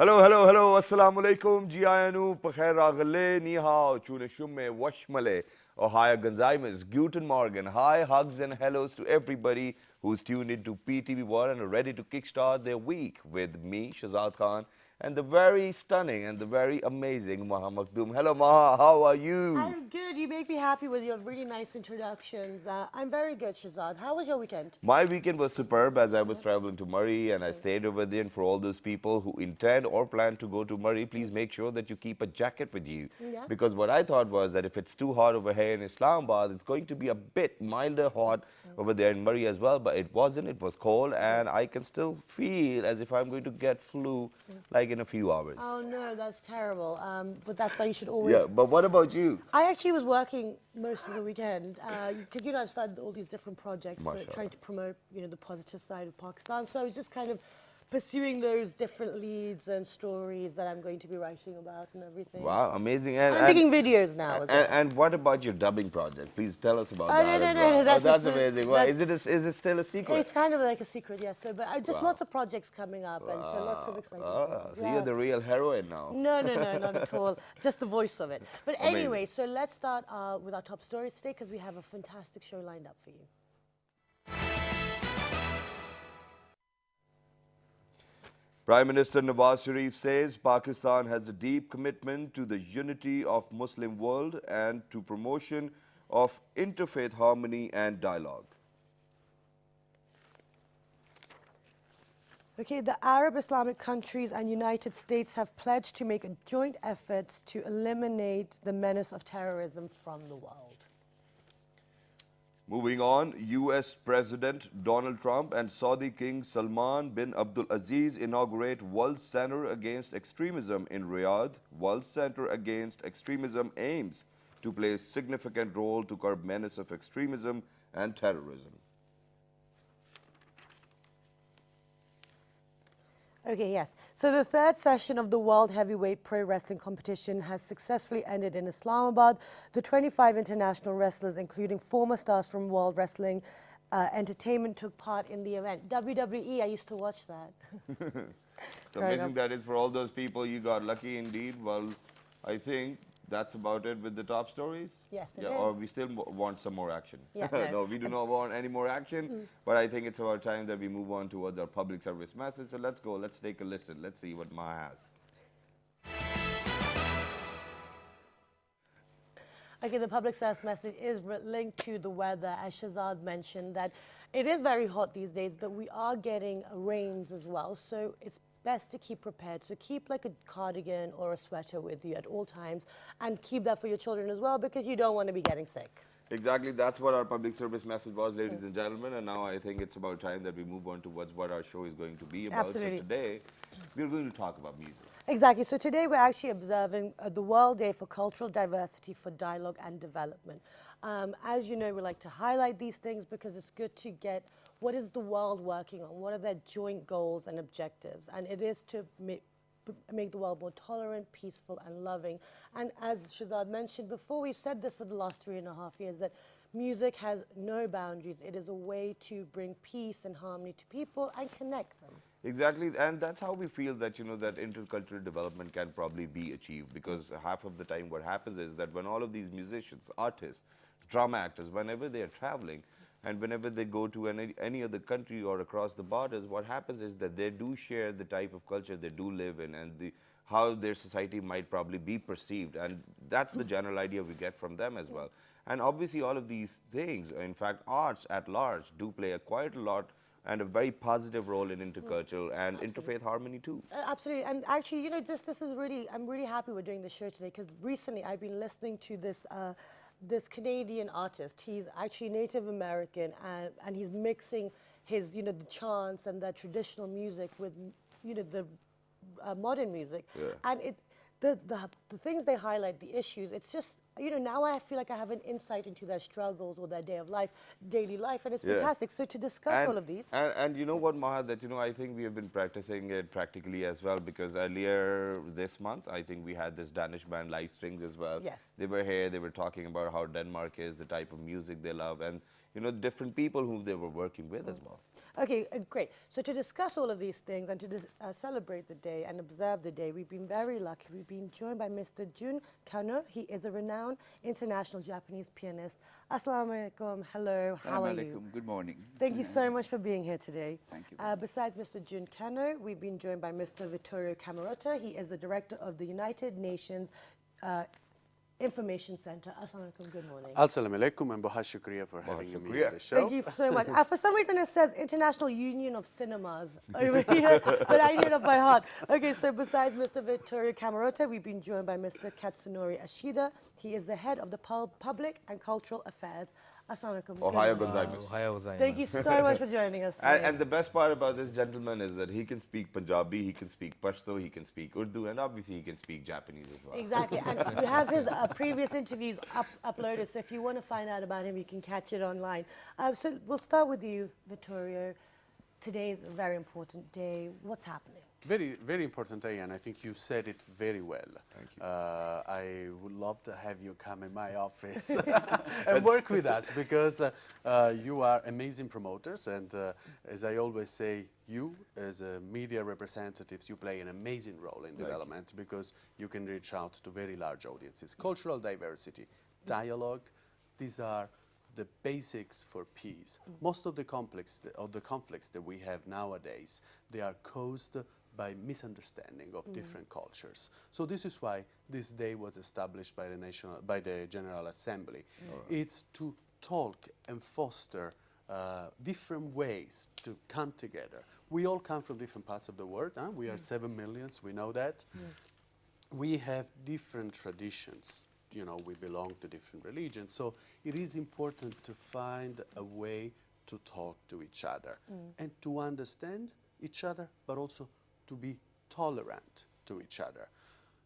Hello, hello, hello. Assalamu alaikum. Ji ayanu, pakhair ragale, ni hao, chune shumme, washmale, ohaya ganzaimas, guten morgen. Hi, hugs and hellos to everybody who's tuned into PTV1 and are ready to kickstart their week with me, Shazad Khan, and the very stunning and the very amazing Maha Makdoum. Hello, Maha. How are you? I'm good. You make me happy with your really nice introductions. I'm very good, Shazad. How was your weekend? My weekend was superb as I was traveling to Murray and I stayed over there. And for all those people who intend or plan to go to Murray, please make sure that you keep a jacket with you. Yeah. Because what I thought was that if it's too hot over here in Islamabad, it's going to be a bit milder hot over there in Murray as well. But it wasn't. It was cold and I can still feel as if I'm going to get flu like in a few hours. Oh no, that's terrible. But that's why you should always. Yeah, but what about you? I actually was working most of the weekend because I've started all these different projects, trying to promote the positive side of Pakistan. So I was just kind of pursuing those different leads and stories that I'm going to be writing about and everything. Wow, amazing. And I'm making videos now as well. And what about your dubbing project? Please tell us about Oh, that no, as no, well. no, That's amazing. Well, is it still a secret? It's kind of like a secret, yes. So, but just lots of projects coming up, and so lots of exciting things. So you're the real heroine now. No, not at all. Just the voice of it. But anyway, so let's start with our top stories today because we have a fantastic show lined up for you. Prime Minister Nawaz Sharif says Pakistan has a deep commitment to the unity of Muslim world and to promotion of interfaith harmony and dialogue. Okay, the Arab Islamic countries and United States have pledged to make a joint effort to eliminate the menace of terrorism from the world. Moving on, U.S. President Donald Trump and Saudi King Salman bin Abdul Aziz inaugurate World Center Against Extremism in Riyadh. World Center Against Extremism aims to play a significant role to curb menace of extremism and terrorism. Okay, yes. So the third session of the World Heavyweight Pro Wrestling Competition has successfully ended in Islamabad. The 25 international wrestlers, including former stars from World Wrestling Entertainment, took part in the event. WWE, I used to watch that. So amazing that is for all those people. You got lucky indeed. Well, I think that's about it with the top stories. Yes, it is. Or we still want some more action. Yeah, No, we do not want any more action. But I think it's about time that we move on towards our public service message. So let's go. Let's take a listen. Let's see what Ma has. Okay, the public service message is linked to the weather. As Shazad mentioned, that it is very hot these days, but we are getting rains as well. So it's best to keep prepared. So keep like a cardigan or a sweater with you at all times and keep that for your children as well because you don't want to be getting sick. Exactly. That's what our public service message was, ladies and gentlemen. And now I think it's about time that we move on towards what our show is going to be about. Absolutely. So today, we're going to talk about music. Exactly. So today we're actually observing the World Day for Cultural Diversity for Dialogue and Development. As you know, we like to highlight these things because it's good to get what is the world working on, what are their joint goals and objectives, and it is to make the world more tolerant, peaceful, and loving. And as Shazad mentioned before, we've said this for the last 3.5 years, that music has no boundaries. It is a way to bring peace and harmony to people and connect them. Exactly, and that's how we feel that, that intercultural development can probably be achieved, because half of the time what happens is that when all of these musicians, artists, drama actors, whenever they are traveling, and whenever they go to any other country or across the borders, what happens is that they do share the type of culture they do live in and how their society might probably be perceived. And that's the general idea we get from them as well. And obviously all of these things, in fact, arts at large do play quite a lot and a very positive role in intercultural and interfaith harmony too. Absolutely, and actually, this is really, I'm really happy we're doing this show today because recently I've been listening to this Canadian artist. He's actually Native American and he's mixing his, the chants and the traditional music with, the modern music. Yeah. And the things they highlight, the issues, it's just, now I feel like I have an insight into their struggles or their daily life, and it's fantastic. So to discuss all of these. And you know what, Maha, that, I think we have been practicing it practically as well, because earlier this month, I think we had this Danish band Live Strings as well. Yes. They were here, they were talking about how Denmark is, the type of music they love, and different people whom they were working with as well. Okay, great. So to discuss all of these things and to celebrate the day and observe the day, we've been very lucky. We've been joined by Mr. Jun Kano. He is a renowned international Japanese pianist. Assalamu alaikum. Hello. How are you? Assalamu alaikum. Good morning. Thank you so much for being here today. Thank you. Besides Mr. Jun Kano, we've been joined by Mr. Vittorio Camerota. He is the director of the United Nations Information Center. Assalamu alaikum. Good morning. Assalamu alaikum and Bahas Shukriya for having me Shukriya. on the show. Thank you so much. For some reason it says International Union of Cinemas over here, but I knew it off by heart. Okay, so besides Mr. Vittorio Camerota, we've been joined by Mr. Katsunori Ashida. He is the head of the Public and Cultural Affairs. Assalamu alaikum. Ohio Good morning. gozaimasu. Thank you so much for joining us today. And the best part about this gentleman is that he can speak Punjabi, he can speak Pashto, he can speak Urdu, and obviously he can speak Japanese as well. Exactly, and we have his previous interviews uploaded, so if you want to find out about him, you can catch it online. So we'll start with you, Vittorio. Today is a very important day. What's happening? Very, very important day, and I think you said it very well. Thank you. I would love to have you come in my office and work with us because you are amazing promoters, and as I always say, you as media representatives, you play an amazing role in development because you can reach out to very large audiences. Cultural diversity, dialogue, these are the basics for peace. Most of the conflicts that we have nowadays, they are caused by misunderstanding of different cultures. So this is why this day was established by the General Assembly. It's to talk and foster different ways to come together. We all come from different parts of the world. Huh? We are 7 million, we know that. We have different traditions. We belong to different religions. So it is important to find a way to talk to each other and to understand each other, but also to be tolerant to each other.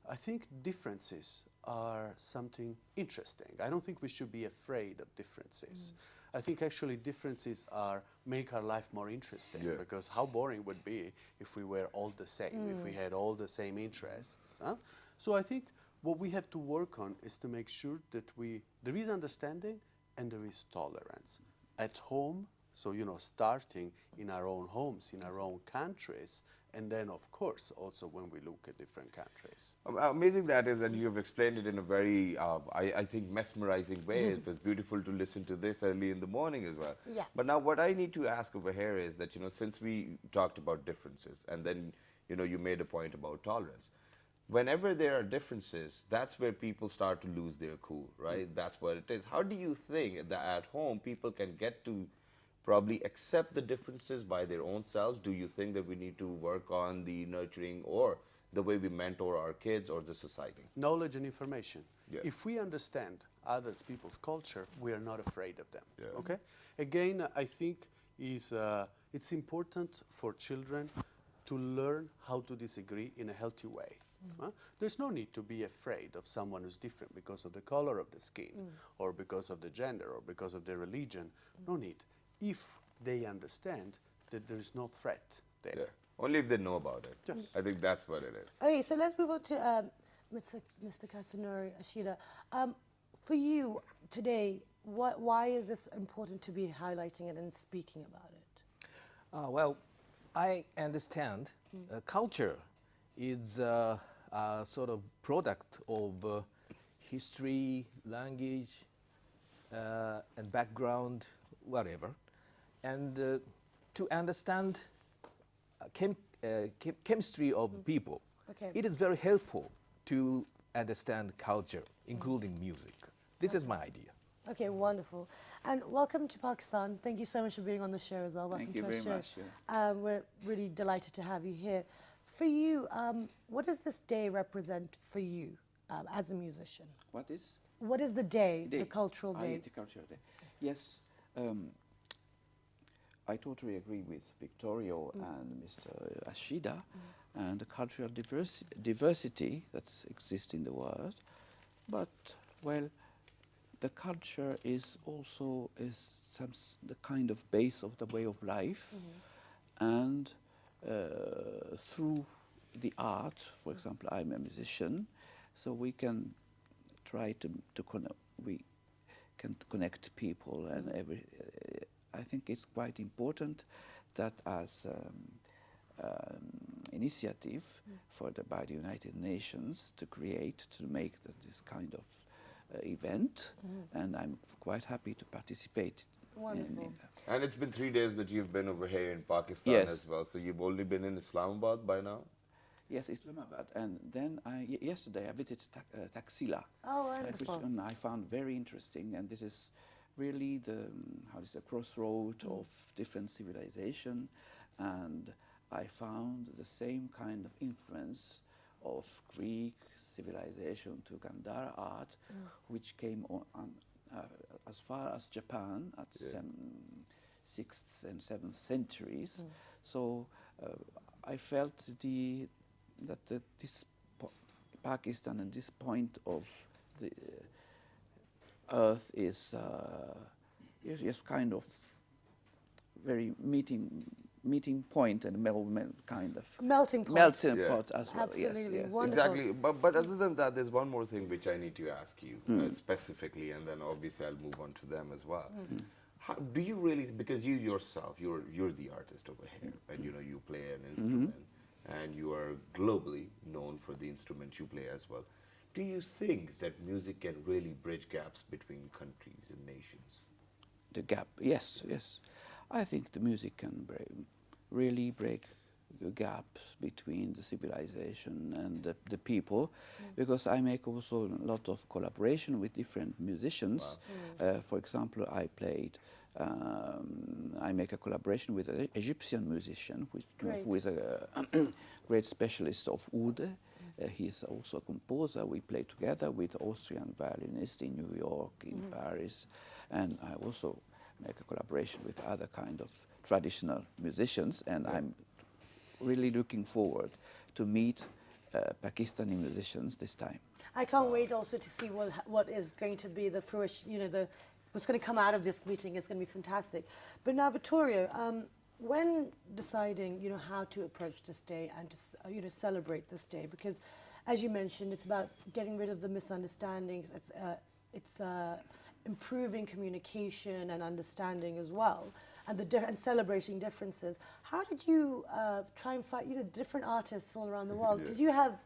I think differences are something interesting. I don't think we should be afraid of differences. I think actually differences make our life more interesting because how boring would it be if we were all the same, if we had all the same interests. Huh? So I think what we have to work on is to make sure that there is understanding and there is tolerance. At home, so starting in our own homes, in our own countries, and then of course also when we look at different countries. Amazing that is, and you have explained it in a very, I think, mesmerizing way. It was beautiful to listen to this early in the morning as well. Yeah. But now what I need to ask over here is that, since we talked about differences, and then, you made a point about tolerance. Whenever there are differences, that's where people start to lose their cool, right? That's what it is. How do you think that at home people can get to probably accept the differences by their own selves? Do you think that we need to work on the nurturing or the way we mentor our kids or the society? Knowledge and information. Yeah. If we understand others people's culture, we are not afraid of them. Yeah. Okay? Again, I think it's important for children to learn how to disagree in a healthy way. There's no need to be afraid of someone who's different because of the color of the skin or because of the gender or because of their religion. No need. If they understand that there is no threat there. Yeah. Only if they know about it. Yes. I think that's what it is. Okay, so let's move on to Mr. Katsunori Ashida. For you today, why is this important to be highlighting it and speaking about it? Well, I understand culture is a sort of product of history, language, and background, whatever. And to understand chemistry of people, it is very helpful to understand culture, including music. This is my idea. Okay, wonderful. And welcome to Pakistan. Thank you so much for being on the show as well. Welcome Thank you to our very show. much. Yeah. We're really delighted to have you here. For you, what does this day represent for you as a musician? What is? What is the day, the cultural day? The cultural day. Yes. I totally agree with Victorio and Mr. Ashida and the cultural diversity that exists in the world. But, well, the culture is also the kind of base of the way of life. And through the art, for example, I'm a musician, so we can try to connect people and I think it's quite important that as initiative by the United Nations to make this kind of event, and I'm quite happy to participate. Wonderful. And it's been 3 days that you've been over here in Pakistan Yes. as well. So you've only been in Islamabad by now? Yes, Islamabad, and then yesterday I visited Taxila, Oh, which wonderful. I found very interesting, and this is really the crossroad of different civilization, and I found the same kind of influence of Greek civilization to Gandhara art, which came on as far as Japan at 6th and 7th centuries. So I felt this Pakistan and this point of the earth is just kind of very meeting point and kind of Melting pot. melting Yeah. pot as well. Absolutely. Yes. Wonderful. Exactly. But other than that, there's one more thing which I need to ask you specifically, and then obviously I'll move on to them as well. How, do you really, because you yourself, you're the artist over here, and you know you play an instrument, and you are globally known for the instrument you play as well. Do you think that music can really bridge gaps between countries and nations? The gap, yes. I think the music can really break the gaps between the civilization and the people, because I make also a lot of collaboration with different musicians. For example, I make a collaboration with an Egyptian musician, who is a great specialist of oud. He's also a composer. We play together with Austrian violinists in New York, in Paris, and I also make a collaboration with other kind of traditional musicians, and I'm really looking forward to meet Pakistani musicians this time. I can't wait also to see what is going to be the fruition, what's going to come out of this meeting. Is going to be fantastic. But now, Vittorio, when deciding, how to approach this day and to, celebrate this day, because as you mentioned, it's about getting rid of the misunderstandings. It's improving communication and understanding as well, and celebrating differences. How did you try and find, different artists all around the world? Because you have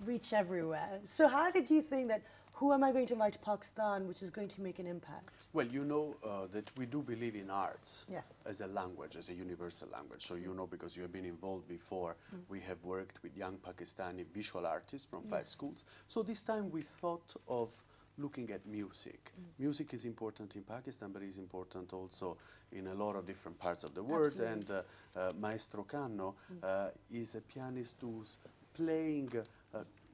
reach everywhere. So how did you think that, who am I going to invite to Pakistan, which is going to make an impact? Well, you know that we do believe in arts Yes. as a language, as a universal language. So you know, because you have been involved before, we have worked with young Pakistani visual artists from 5 schools. So this time we thought of looking at music. Music is important in Pakistan, but is important also in a lot of different parts of the world. Absolutely. And Maestro Canno is a pianist who's playing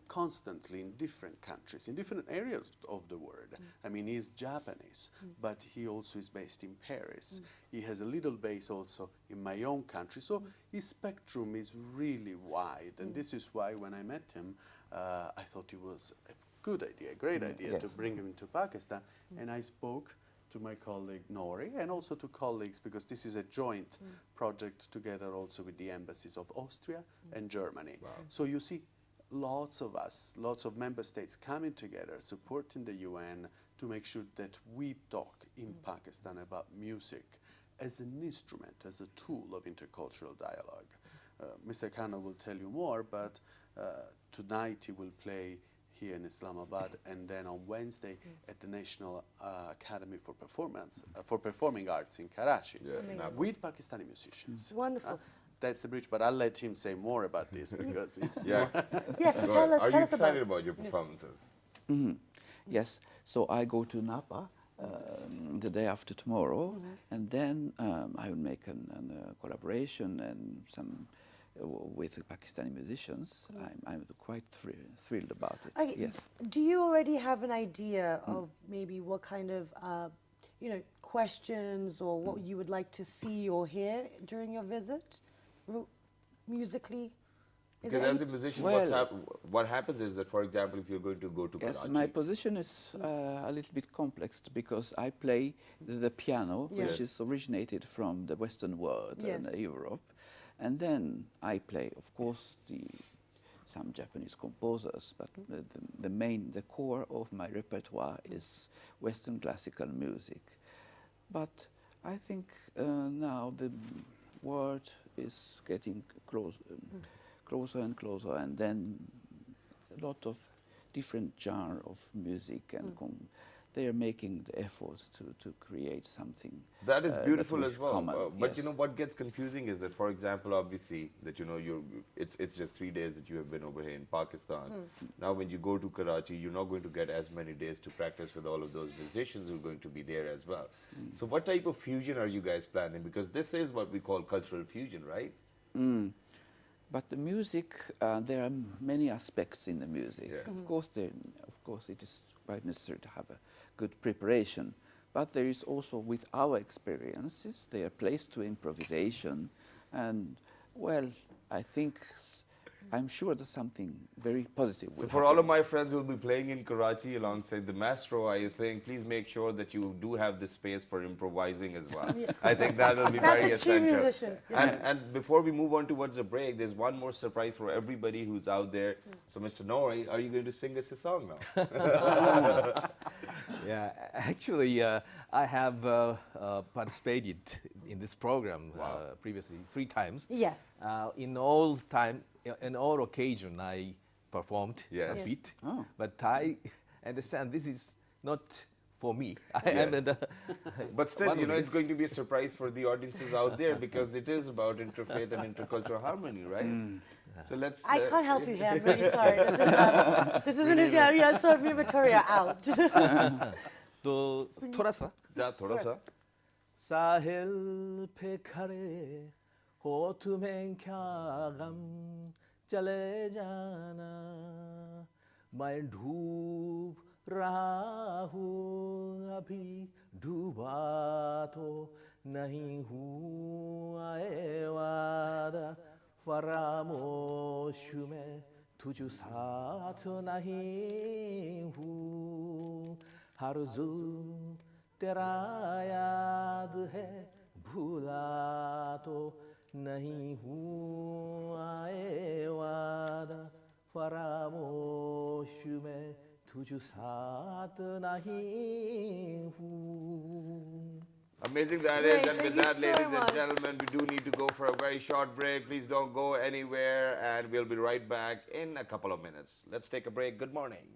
constantly in different countries, in different areas of the world. I mean, he's Japanese, but he also is based in Paris. He has a little base also in my own country. So his spectrum is really wide. And this is why when I met him, I thought it was a good idea, a great idea to bring him to Pakistan. And I spoke to my colleague Nori and also to colleagues, because this is a joint project together also with the embassies of Austria and Germany. Wow. So you see, lots of us, lots of member states coming together, supporting the UN to make sure that we talk in Pakistan about music as an instrument, as a tool of intercultural dialogue. Mr. Khanna will tell you more, but tonight he will play here in Islamabad, and then on Wednesday at the National Academy for Performing Arts in Karachi, with Pakistani musicians. Wonderful. That's the bridge, but I'll let him say more about this because it's Yeah. Yes, so Go tell ahead. us Are you about excited about your performances? Yes, so I go to Napa the day after tomorrow, and then I will make a collaboration and some with the Pakistani musicians. I'm quite thrilled about it. Okay, Yes. do you already have an idea of maybe what kind of questions or what you would like to see or hear during your visit, musically? Is Because there as any- a musician, Well- what happens is that, for example, if you're going to go to Yes, Karachi, my position is a little bit complex because I play the piano, Yes. which is originated from the Western world and Yes. Europe, and then I play, of course, some Japanese composers, but the core of my repertoire is Western classical music. But I think now the world is getting closer and closer, and then a lot of different genre of music, and they are making the efforts to create something. That is beautiful that as well. common, But you yes. know what gets confusing is that, for example, obviously that it's just 3 days that you have been over here in Pakistan. Now, when you go to Karachi, you're not going to get as many days to practice with all of those musicians who are going to be there as well. So, what type of fusion are you guys planning? Because this is what we call cultural fusion, right? But the music, there are many aspects in the music. Yeah. Of course, it is quite necessary to have a good preparation. But there is also, with our experiences, they are placed to improvisation, and well, I'm sure there's something very positive. So for all of my friends who will be playing in Karachi alongside the maestro, I think please make sure that you do have the space for improvising as well. I think that will be very That's a true essential. musician. And before we move on towards the break, there's one more surprise for everybody who's out there. So Mr. Nori, are you going to sing us a song now? Yeah, actually, I have participated in this program previously 3 times. Yes. In all occasion, I performed Yes. a bit, Oh. but I understand this is not for me. But still, One you of know, it it's going to be a surprise for the audiences out there because it is about interfaith and intercultural harmony, right? So let's. I can't help you here. I'm really sorry. This is an yeah, so me Victoria out. तो थोड़ा सा Yeah, thoda sa. साहिल पे खड़े हो तुम्हें क्या गम चले जाना मैं डूब रहा हूँ अभी डूबा तो नहीं हूँ आए वादा फरामोश में तुझ साथ नहीं हूँ हर जुल्म तेरा याद है भूला तो नहीं हूँ आए वादा फरामोश में तुझ साथ नहीं हूँ. Amazing that is, Great, and with thank you that, so ladies and much. gentlemen, we do need to go for a very short break. Please don't go anywhere, and we'll be right back in a couple of minutes. Let's take a break. Good morning.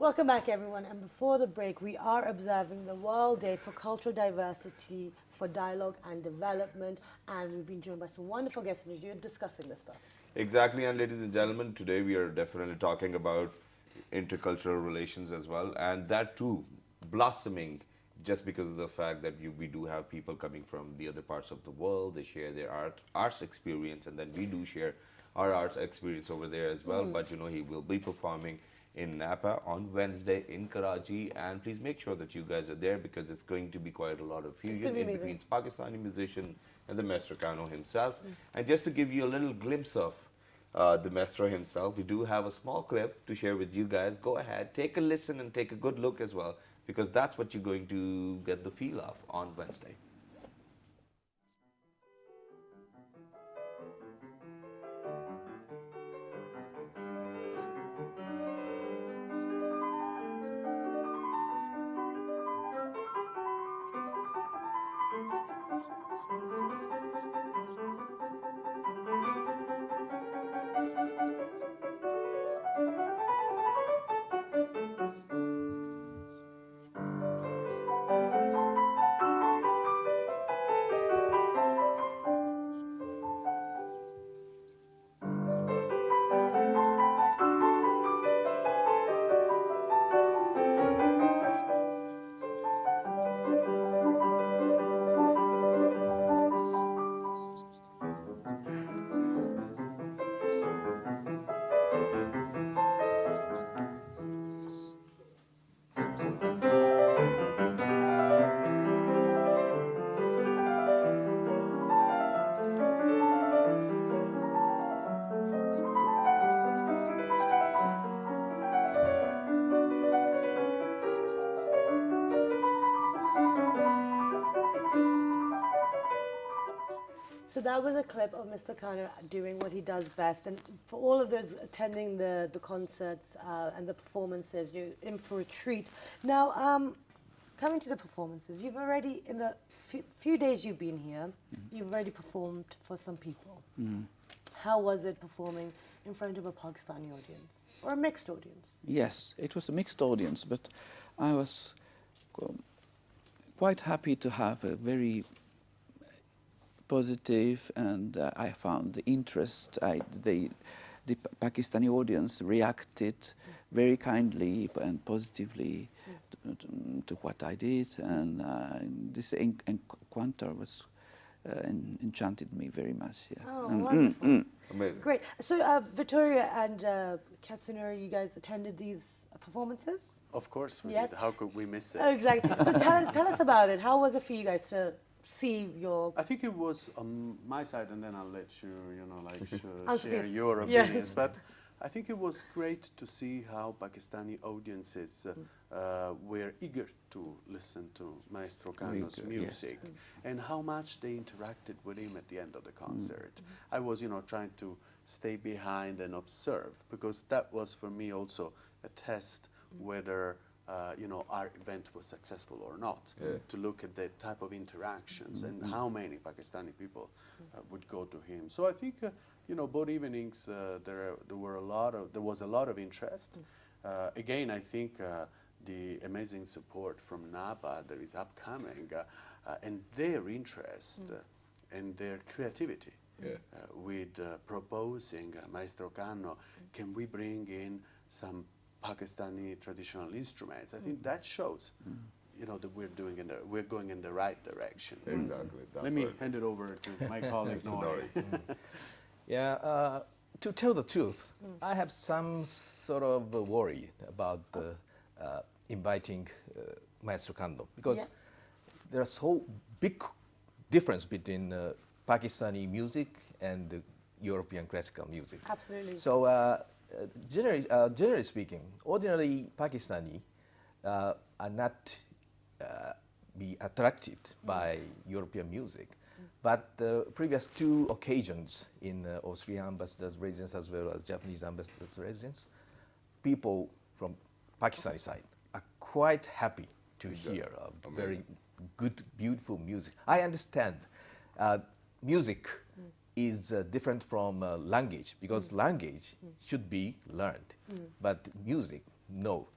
Welcome back, everyone. And before the break, we are observing the World Day for Cultural Diversity, for Dialogue and Development. And we've been joined by some wonderful guests, and you're discussing this stuff. Exactly, and ladies and gentlemen, today we are definitely talking about intercultural relations as well, and that too blossoming just because of the fact that we do have people coming from the other parts of the world. They share their arts experience, and then we do share our arts experience over there as well. But you know, he will be performing in Napa on Wednesday in Karachi, and please make sure that you guys are there because it's going to be quite a lot of fusion in between Pakistani musician and the Maestro Kano himself. And just to give you a little glimpse of the Maestro himself, we do have a small clip to share with you guys. Go ahead, take a listen and take a good look as well, because that's what you're going to get the feel of on Wednesday. So that was a clip of Mr. Kano doing what he does best. And for all of those attending the concerts and the performances, you're in for a treat. Now, coming to the performances, you've already, in the few days you've been here, you've already performed for some people. How was it performing in front of a Pakistani audience or a mixed audience? Yes, it was a mixed audience, but I was quite happy to have a very positive, and I found the interest. The Pakistani audience reacted very kindly and positively to what I did, and this encounter was enchanted me very much. Yes. Oh, wonderful. Amazing. Great. So, Victoria and Katsunori, you guys attended these performances? Of course we Yes. did. How could we miss it? Oh, exactly. So tell us about it. How was it for you guys to see your... I think it was on my side, and then I'll let you, you know, like Answer share this. your Yes. opinions. But I think it was great to see how Pakistani audiences were eager to listen to Maestro Kano's Eager, yes. music, and how much they interacted with him at the end of the concert. I was, you know, trying to stay behind and observe, because that was for me also a test whether you know, our event was successful or not, to look at the type of interactions and how many Pakistani people would go to him. So I think, you know, both evenings there was a lot of interest. Again, I think the amazing support from Napa that is upcoming, and their interest and their creativity with proposing Maestro Kano, can we bring in some Pakistani traditional instruments? I think that shows, you know, that we're going in the right direction. Exactly. That's Let me what it hand it over to my colleague Nori. Yeah, to tell the truth, I have some sort of worry about inviting Maestro Kano, because there's so big difference between Pakistani music and European classical music. Absolutely. So generally speaking, ordinarily Pakistani are not be attracted by European music. But the previous two occasions in Austrian ambassador's residence as well as Japanese ambassador's residence, people from Pakistani side are quite happy to hear very good, beautiful music. I understand music is different from language, because language should be learned, but music, no.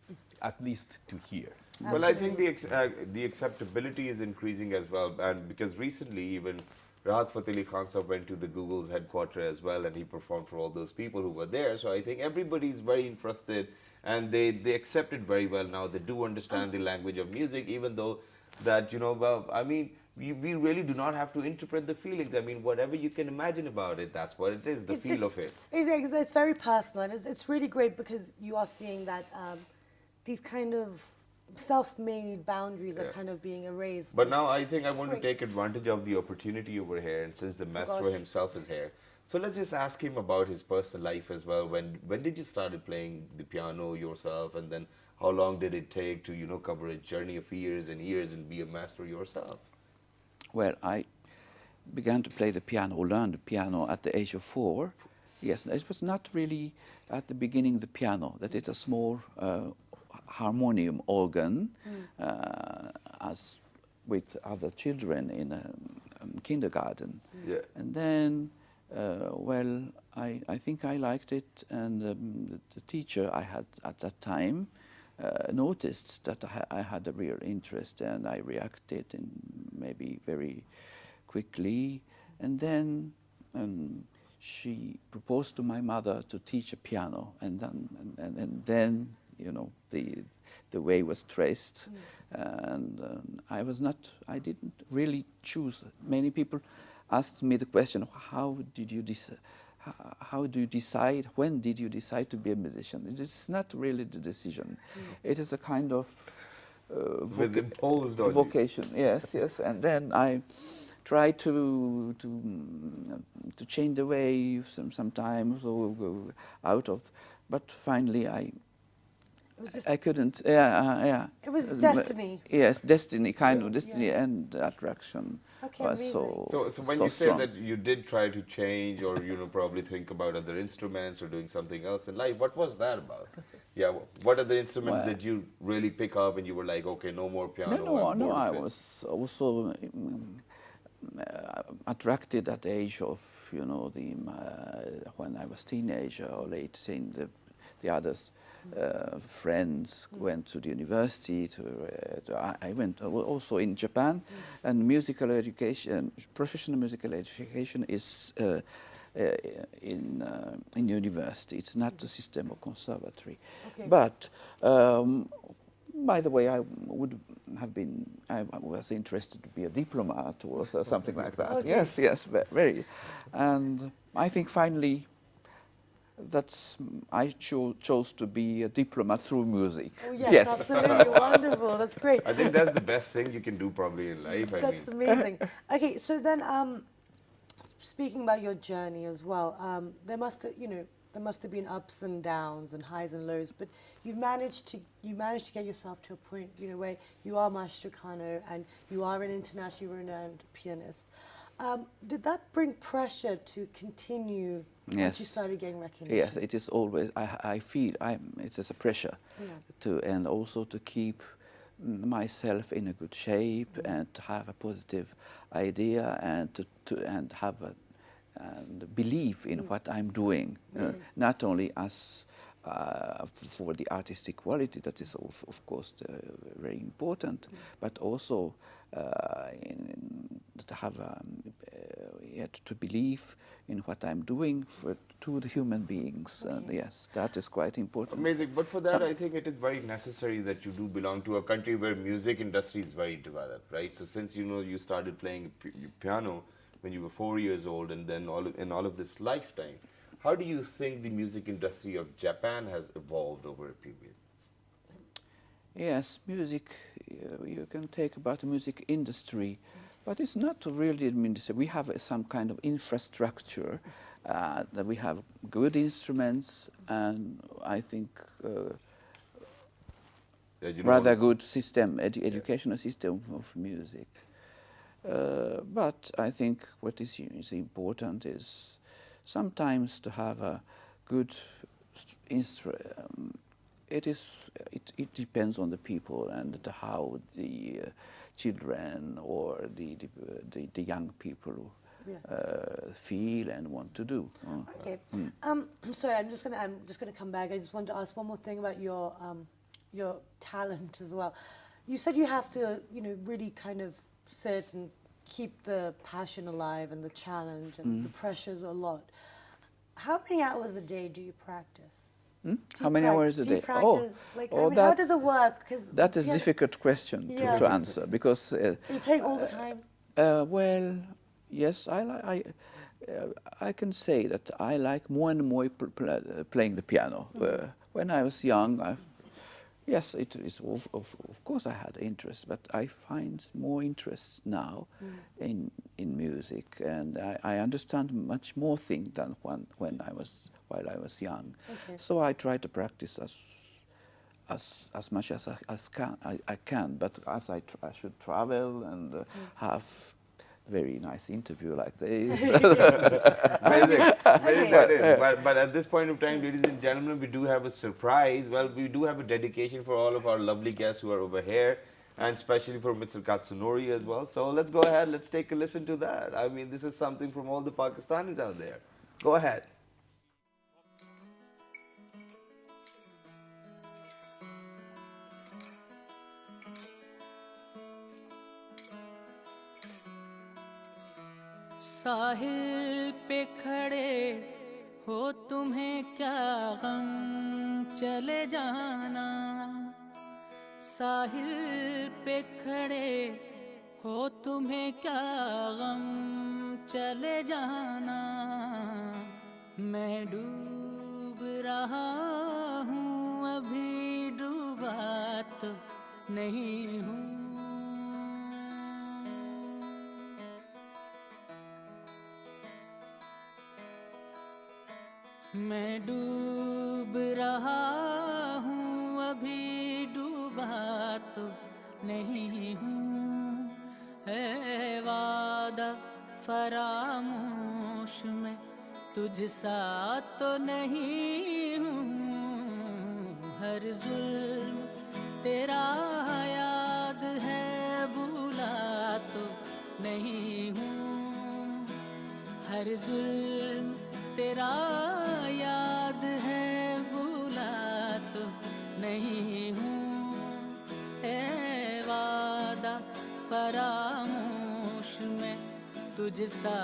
at least to hear. Well, I think the acceptability is increasing as well, and because recently even Rahat Fateh Ali Khan Sahab went to the Google's headquarters as well, and he performed for all those people who were there. So I think everybody's very interested, and they accept it very well now. They do understand the language of music, even though that, you know, well, I mean, we really do not have to interpret the feelings. I mean, whatever you can imagine about it, that's what it is, the feel of it. It's very personal, and it's really great because you are seeing that these kind of self-made boundaries are kind of being erased. But now I think I want to take advantage of the opportunity over here, and since the maestro gosh. himself is here, so let's just ask him about his personal life as well. When did you started playing the piano yourself, and then how long did it take to, you know, cover a journey of years and years and be a maestro yourself? Well, I began to play the piano, learn the piano at the age of 4. Yes, it was not really at the beginning the piano. That is a small harmonium organ, as with other children in a kindergarten. Yeah. And then, well, I think I liked it, and the teacher I had at that time noticed that I had a real interest, and I reacted in maybe very quickly. And then she proposed to my mother to teach a piano, and then you know, the way was traced, and I didn't really choose. Many people asked me the question, how do you decide, when did you decide to be a musician? It is not really the decision. It is a kind of Was imposed on you. vocation. Yes, yes. And then I tried to change the way sometimes, or go out of, but finally I couldn't. Yeah. It was destiny. Yes, destiny, kind of destiny, and attraction Okay, was amazing. So when you say strong. that you did try to change, or, you know, probably think about other instruments or doing something else in life, what was that about? Yeah, what are the instruments Well, that you really pick up and you were like, okay, no more piano? I'm No. bored I of it. was also attracted at the age of, you know, when I was teenager or late, seeing the others. Friends went to the university. I went also in Japan, and musical education, professional musical education is in university. It's not a system of conservatory. Okay. But by the way, I was interested to be a diplomat or something like that. Okay. Yes, very. And I think finally I chose to be a diplomat through music. Oh, yes, absolutely. Wonderful. That's great. I think that's the best thing you can do probably in life. That's amazing. Okay, so then speaking about your journey as well, there must have been ups and downs and highs and lows, but you managed to get yourself to a point, you know, where you are Maestro Kano and you are an internationally renowned pianist. Did that bring pressure to continue once you started getting recognition? Yes, it is always. I feel it's just a pressure and also to keep myself in a good shape and to have a positive idea and to have a belief in what I'm doing, not only as for the artistic quality that is of course very important, but also to have to believe in what I'm doing to the human beings. And yes, that is quite important. Amazing. But for that, I think it is very necessary that you do belong to a country where music industry is very developed, right? So since, you know, you started playing piano when you were 4 years old, and then in all of this lifetime, how do you think the music industry of Japan has evolved over a period? Yes, music, you can take about the music industry, but it's not really administrative. We have some kind of infrastructure, that we have good instruments, and I think rather good system, educational system of music. But I think what is important is sometimes to have a good it depends on the people and how the children or the young people feel and want to do. Okay. Sorry, I'm just gonna come back. I just wanted to ask one more thing about your talent as well. You said you have to, you know, really kind of sit and keep the passion alive and the challenge and the pressures a lot. How many hours a day do you practice? How many hours a Do you day? practice, like, I oh, mean, how does it work? 'Cause that is a yeah, difficult question Yeah. to answer because, Are you playing all the time? well, yes, I can say that I like more and more playing the piano. When I was young, yes, it is of course I had interest, but I find more interest now in music, and I understand much more things than while I was young. Okay. So I try to practice as much as I can, but as I should travel and have very nice interview like this. Amazing. Amazing that is. Okay. But at this point of time, ladies and gentlemen, we do have a surprise. Well, we do have a dedication for all of our lovely guests who are over here, and especially for Mr. Katsunori as well. So let's go ahead, let's take a listen to that. I mean, this is something from all the Pakistanis out there. Go ahead. साहिल पे खड़े हो तुम्हें क्या गम चले जाना साहिल पे खड़े हो तुम्हें क्या गम चले जाना मैं डूब रहा हूँ अभी डूबा तो नहीं हूँ मैं डूब रहा हूँ अभी डूबा तो नहीं हूँ है वादा फरामोश में तुझ सा तो नहीं हूँ हर जुल्म तेरा याद है भूला तो नहीं हूँ हर जुल्म तेरा याद है भूला तो नहीं हूँ ए वादा फरामोश में तुझ सा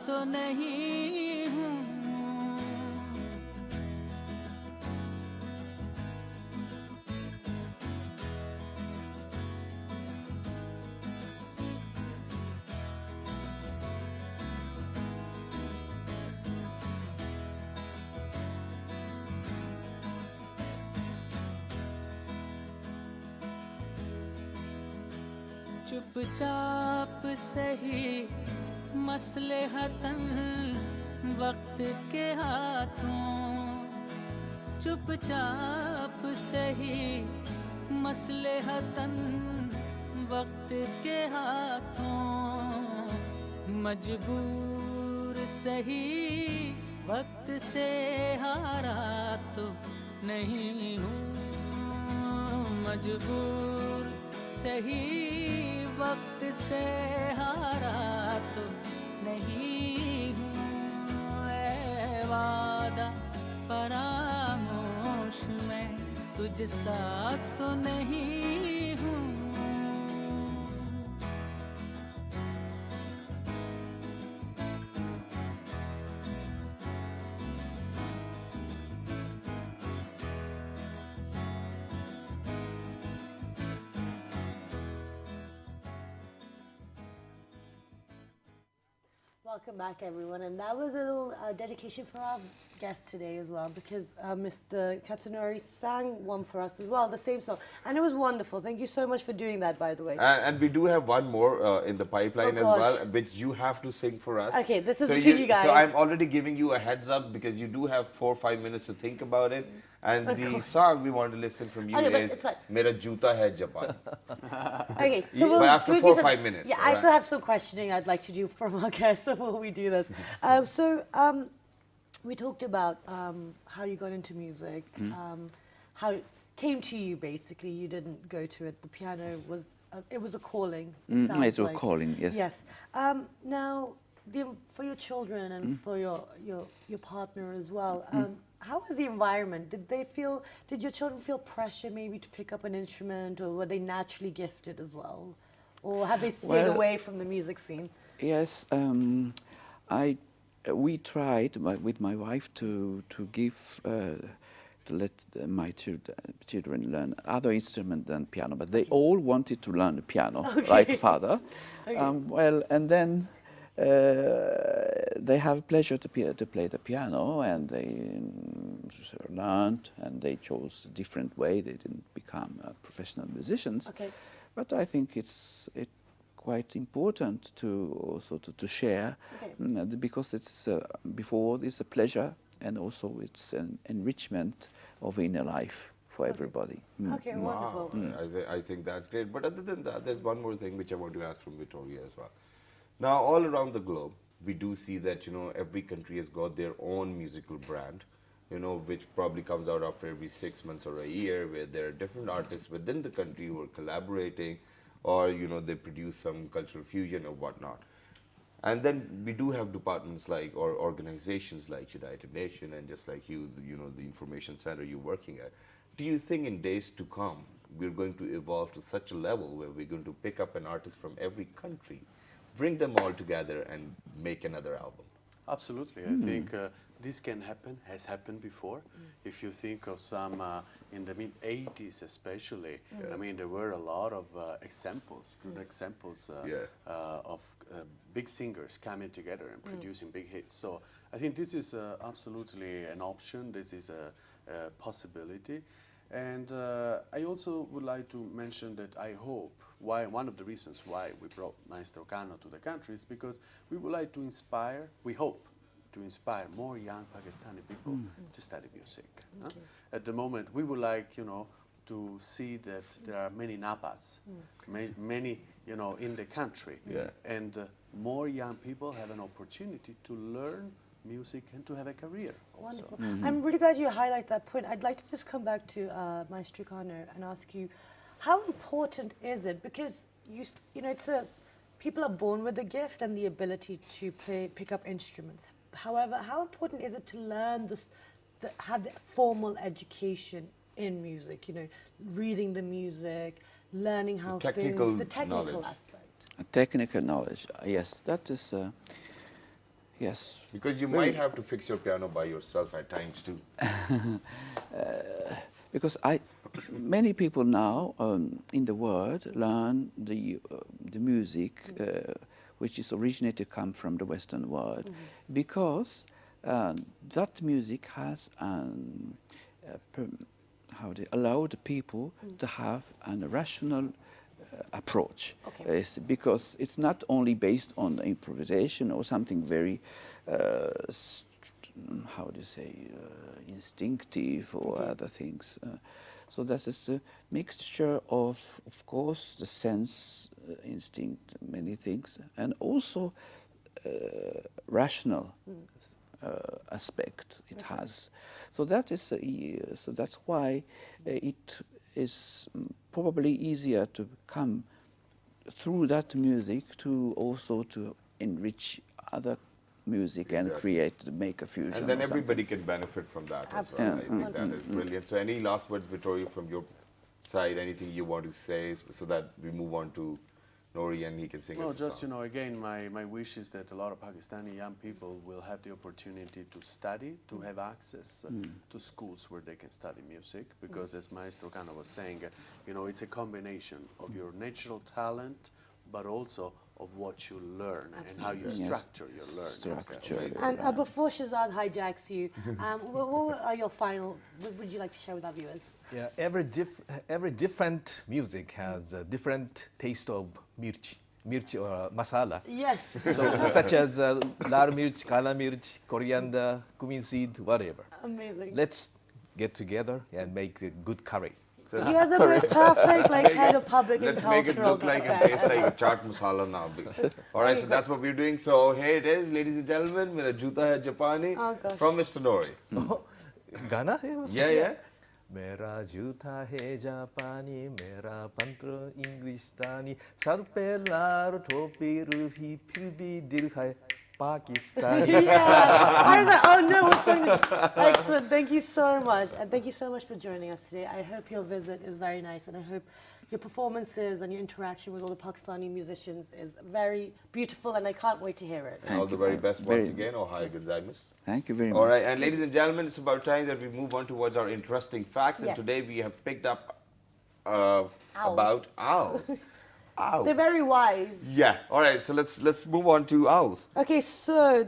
तो नहीं हूँ चुपचाप सही मसलहतन वक्त के हाथों चुपचाप सही मसलहतन वक्त के हाथों मजबूर सही वक्त से हारा तो नहीं हूँ मजबूर सही वक्त से हारा तो नहीं हूँ ऐ वादा फरामोश में तुझ सा तो नहीं हूँ Welcome back, everyone. And that was a little dedication for our guest today as well, because Mr. Katsunori sang one for us as well, the same song. And it was wonderful. Thank you so much for doing that, by the way. And we do have one more in the pipeline as well, which you have to sing for us. Okay, this is between you guys. So I'm already giving you a heads up because you do have 4 or 5 minutes to think about it. And the song we want to listen from you is Mera Joota Hai Japan. Okay, so but after 4 or 5 minutes. Yeah, I still have some questioning I'd like to do from our guests before we do this. We talked about how you got into music, how it came to you basically. You didn't go to it. The piano it was a calling. It was a calling, yes. Yes. Now, for your children and for your partner as well, how was the environment? Did your children feel pressure maybe to pick up an instrument, or were they naturally gifted as well? Or have they stayed Well, away from the music scene? Yes, we tried with my wife to let my children learn other instruments than piano, but they all wanted to learn the piano, like father. Well, and then they have pleasure to play the piano, and they learned, and they chose a different way. They didn't become professional musicians. Okay. But I think it's quite important to also to share, because it's before it's a pleasure, and also it's an enrichment of inner life for everybody. Okay, wonderful. I think that's great. But other than that, there's one more thing which I want to ask from Victoria as well. Now, all around the globe, we do see that, every country has got their own musical brand, which probably comes out after every 6 months or a year, where there are different artists within the country who are collaborating, or, they produce some cultural fusion or whatnot. And then we do have departments like, or organizations like United Nations, and just like you, the information center you're working at. Do you think in days to come, we're going to evolve to such a level where we're going to pick up an artist from every country, bring them all together, and make another album? Absolutely. I think this can happen, has happened before. If you think of some, in the mid-80s especially, I mean, there were a lot of examples, good examples of big singers coming together and producing big hits. So I think this is absolutely an option. This is a possibility. And I also would like to mention that I hope, one of the reasons why we brought Maestro Kano to the country is because we would like to inspire, we hope to inspire more young Pakistani people to study music. At the moment, we would like, to see that there are many napas, many, in the country. And more young people have an opportunity to learn music and to have a career. Wonderful. I'm really glad you highlight that point. I'd like to just come back to Maestro Kano and ask you, how important is it? Because people are born with the gift and the ability to pick up instruments. However, how important is it to learn have the formal education in music? Reading the music, learning how the technical knowledge. aspect. Technical knowledge, yes, that is. Yes. Because you might have to fix your piano by yourself at times too. Because many people now in the world learn the music which is originated come from the Western world, because that music has allowed people to have a rational approach. Because it's not only based on improvisation or something very instinctive or other things. So that is a mixture of course, the sense, instinct, many things, and also rational aspect it has. So that is so that's why it is probably easier to come through that music to also to enrich other music and make a fusion. And then everybody can benefit from that as well. I think that is brilliant. So any last words, Vittorio, from your side, anything you want to say so that we move on to Nori and he can sing us a just, song? Again, my wish is that a lot of Pakistani young people will have the opportunity to study, to have access to schools where they can study music, because as Maestro Kano was saying, it's a combination of your natural talent, but also of what you learn and how you structure your learning. And before Shazad hijacks you, what are your what would you like to share with our viewers? Yeah, every different music has a different taste of mirchi or masala. Yes. So, such as lal mirch, kala mirch, coriander, cumin seed, whatever. Amazing. Let's get together and make a good curry. You are the most perfect head of public and cultural. Let's make it look like and taste like a chaat masala now. All right, so that's what we're doing. So here it is, ladies and gentlemen. Mera juta hai Japani from Mr. Nori. Ghana? Yeah. मेरा जूता है जापानी मेरा पंत्र English दानी sir पे लार टोपी रूही फिर भी दिल है Pakistan. Yeah. I was like, oh no, what's wrong? Excellent. Thank you so much. And thank you so much for joining us today. I hope your visit is very nice, and I hope your performances and your interaction with all the Pakistani musicians is very beautiful, and I can't wait to hear it. All the very best once again. Ohio Gonzalez. Thank you very much. All right, and ladies and gentlemen, it's about time that we move on towards our interesting facts. And Yes. today we have picked up about owls. Owls. They're very wise. Yeah. All right. So let's move on to owls. Okay, so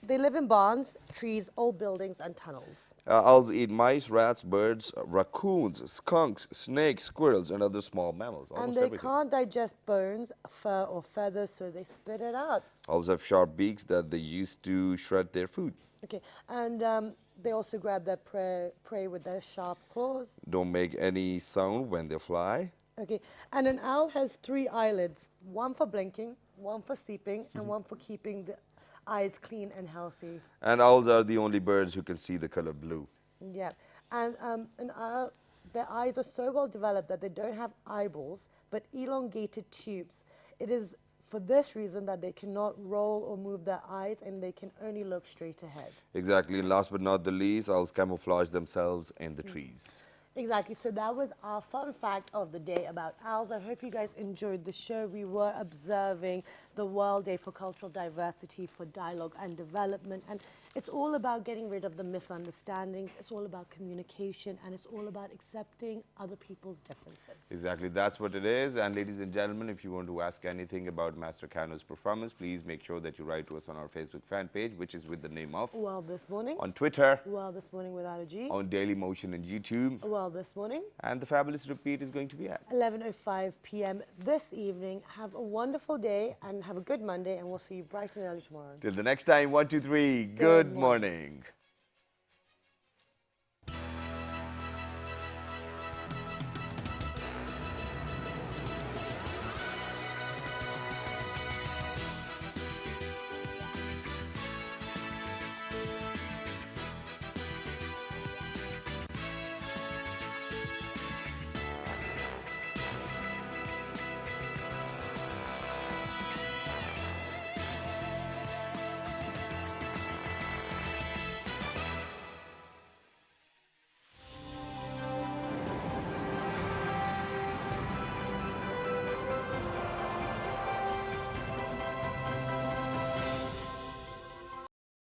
they live in barns, trees, old buildings, and tunnels. Owls eat mice, rats, birds, raccoons, skunks, snakes, squirrels, and other small mammals. And Almost they everything. can't digest bones, fur, or feathers, so they spit it out. Owls have sharp beaks that they use to shred their food. Okay, and they also grab their prey with their sharp claws. Don't make any sound when they fly. Okay, and an owl has 3 eyelids, one for blinking, one for sleeping, and one for keeping the eyes clean and healthy. And owls are the only birds who can see the color blue. Yeah, and an owl, their eyes are so well developed that they don't have eyeballs, but elongated tubes. It is for this reason that they cannot roll or move their eyes, and they can only look straight ahead. Exactly. And last but not the least, owls camouflage themselves in the trees. Exactly. So that was our fun fact of the day about owls. I hope you guys enjoyed the show. We were observing the World Day for Cultural Diversity, for Dialogue and Development. And it's all about getting rid of the misunderstandings. It's all about communication, and it's all about accepting other people's differences. Exactly, that's what it is. And ladies and gentlemen, if you want to ask anything about Master Kano's performance, please make sure that you write to us on our Facebook fan page, which is with the name of. Well, this morning. On Twitter, Well, this morning without a G. on Daily Motion and YouTube. Well, this morning. And the fabulous repeat is going to be at 11:05 p.m. this evening. Have a wonderful day and have a good Monday, and we'll see you bright and early tomorrow. Till the next time, 1, 2, 3, good morning.